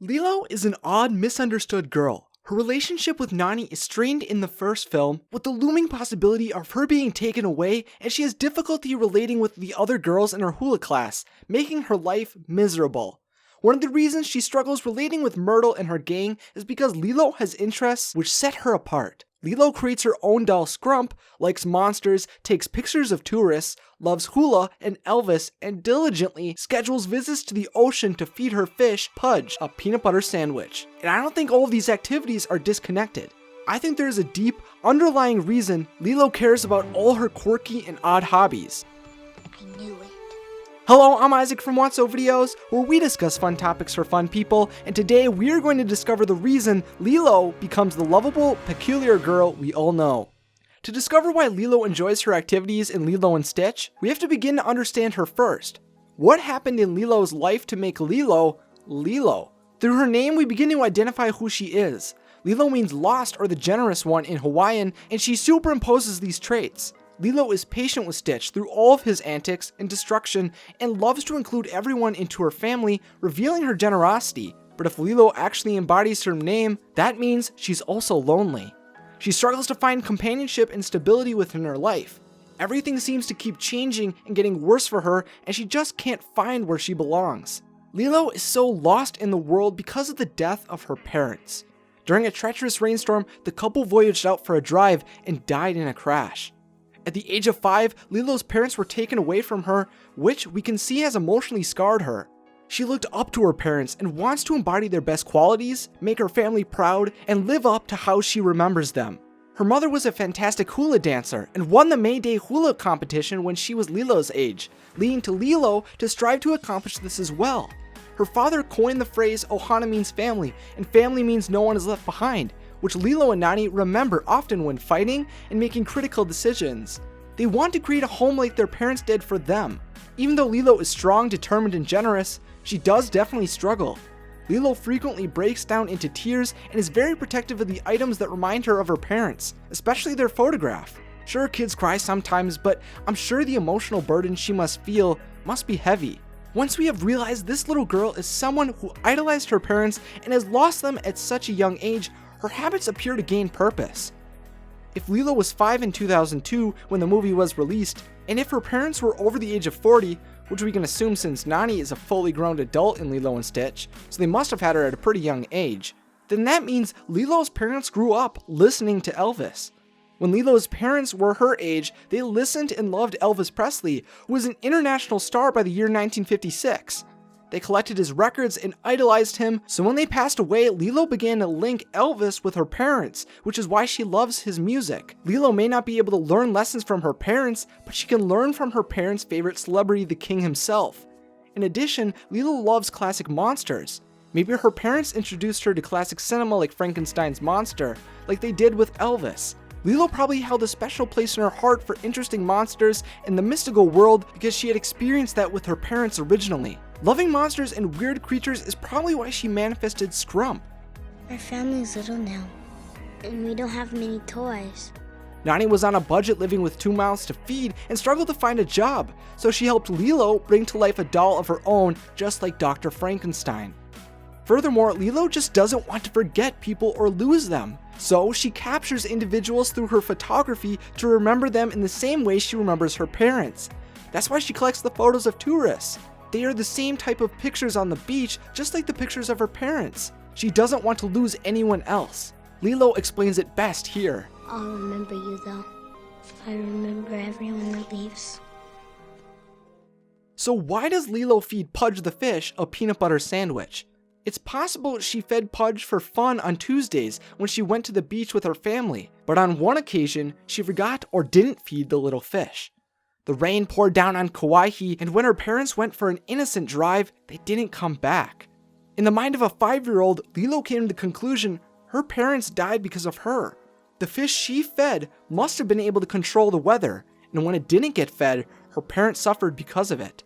Lilo is an odd, misunderstood girl. Her relationship with Nani is strained in the first film, with the looming possibility of her being taken away, and she has difficulty relating with the other girls in her hula class, making her life miserable. One of the reasons she struggles relating with Myrtle and her gang is because Lilo has interests which set her apart. Lilo creates her own doll Scrump, likes monsters, takes pictures of tourists, loves Hula and Elvis, and diligently schedules visits to the ocean to feed her fish, Pudge, a peanut butter sandwich. And I don't think all of these activities are disconnected. I think there is a deep, underlying reason Lilo cares about all her quirky and odd hobbies. I knew it. Hello, I'm Isaac from What's So Videos, where we discuss fun topics for fun people, and today we are going to discover the reason Lilo becomes the lovable, peculiar girl we all know. To discover why Lilo enjoys her activities in Lilo and Stitch, we have to begin to understand her first. What happened in Lilo's life to make Lilo, Lilo? Through her name, we begin to identify who she is. Lilo means lost or the generous one in Hawaiian, and she superimposes these traits. Lilo is patient with Stitch through all of his antics and destruction and loves to include everyone into her family, revealing her generosity. But if Lilo actually embodies her name, that means she's also lonely. She struggles to find companionship and stability within her life. Everything seems to keep changing and getting worse for her, and she just can't find where she belongs. Lilo is so lost in the world because of the death of her parents. During a treacherous rainstorm, the couple voyaged out for a drive and died in a crash. At the age of 5, Lilo's parents were taken away from her, which we can see has emotionally scarred her. She looked up to her parents and wants to embody their best qualities, make her family proud, and live up to how she remembers them. Her mother was a fantastic hula dancer and won the May Day hula competition when she was Lilo's age, leading to Lilo to strive to accomplish this as well. Her father coined the phrase Ohana means family, and family means no one is left behind, which Lilo and Nani remember often when fighting and making critical decisions. They want to create a home like their parents did for them. Even though Lilo is strong, determined, and generous, she does definitely struggle. Lilo frequently breaks down into tears and is very protective of the items that remind her of her parents, especially their photograph. Sure, kids cry sometimes, but I'm sure the emotional burden she must feel must be heavy. Once we have realized this little girl is someone who idolized her parents and has lost them at such a young age, her habits appear to gain purpose. If Lilo was 5 in 2002 when the movie was released, and if her parents were over the age of 40, which we can assume since Nani is a fully grown adult in Lilo and Stitch, so they must have had her at a pretty young age, then that means Lilo's parents grew up listening to Elvis. When Lilo's parents were her age, they listened and loved Elvis Presley, who was an international star by the year 1956. They collected his records and idolized him, so when they passed away, Lilo began to link Elvis with her parents, which is why she loves his music. Lilo may not be able to learn lessons from her parents, but she can learn from her parents' favorite celebrity, the king himself. In addition, Lilo loves classic monsters. Maybe her parents introduced her to classic cinema like Frankenstein's monster, like they did with Elvis. Lilo probably held a special place in her heart for interesting monsters in the mystical world because she had experienced that with her parents originally. Loving monsters and weird creatures is probably why she manifested Scrump. Our family's little now, and we don't have many toys. Nani was on a budget living with 2 mouths to feed and struggled to find a job, so she helped Lilo bring to life a doll of her own, just like Dr. Frankenstein. Furthermore, Lilo just doesn't want to forget people or lose them, so she captures individuals through her photography to remember them in the same way she remembers her parents. That's why she collects the photos of tourists. They are the same type of pictures on the beach, just like the pictures of her parents. She doesn't want to lose anyone else. Lilo explains it best here. I'll remember you though. I remember everyone that leaves. So why does Lilo feed Pudge the fish a peanut butter sandwich? It's possible she fed Pudge for fun on Tuesdays when she went to the beach with her family, but on one occasion, she forgot or didn't feed the little fish. The rain poured down on Kauai, and when her parents went for an innocent drive, they didn't come back. In the mind of a 5-year-old, Lilo came to the conclusion her parents died because of her. The fish she fed must have been able to control the weather, and when it didn't get fed, her parents suffered because of it.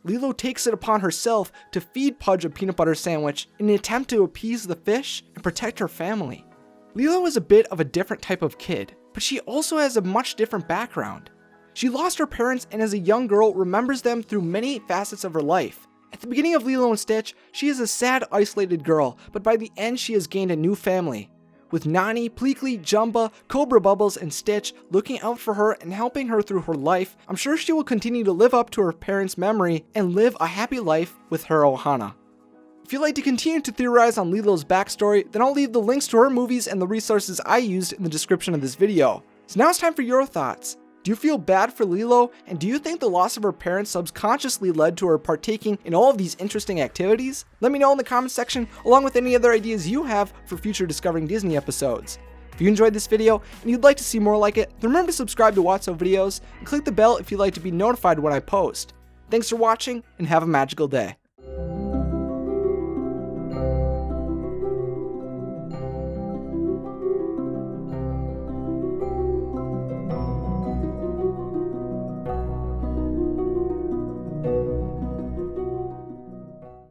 Lilo takes it upon herself to feed Pudge a peanut butter sandwich in an attempt to appease the fish and protect her family. Lilo is a bit of a different type of kid, but she also has a much different background. She lost her parents and as a young girl remembers them through many facets of her life. At the beginning of Lilo and Stitch, she is a sad, isolated girl, but by the end she has gained a new family. With Nani, Pleakley, Jumba, Cobra Bubbles, and Stitch looking out for her and helping her through her life, I'm sure she will continue to live up to her parents' memory and live a happy life with her Ohana. If you'd like to continue to theorize on Lilo's backstory, then I'll leave the links to her movies and the resources I used in the description of this video. So now it's time for your thoughts. Do you feel bad for Lilo, and do you think the loss of her parents subconsciously led to her partaking in all of these interesting activities? Let me know in the comments section, along with any other ideas you have for future Discovering Disney episodes. If you enjoyed this video and you'd like to see more like it, then remember to subscribe to What's Up Videos and click the bell if you'd like to be notified when I post. Thanks for watching, and have a magical day.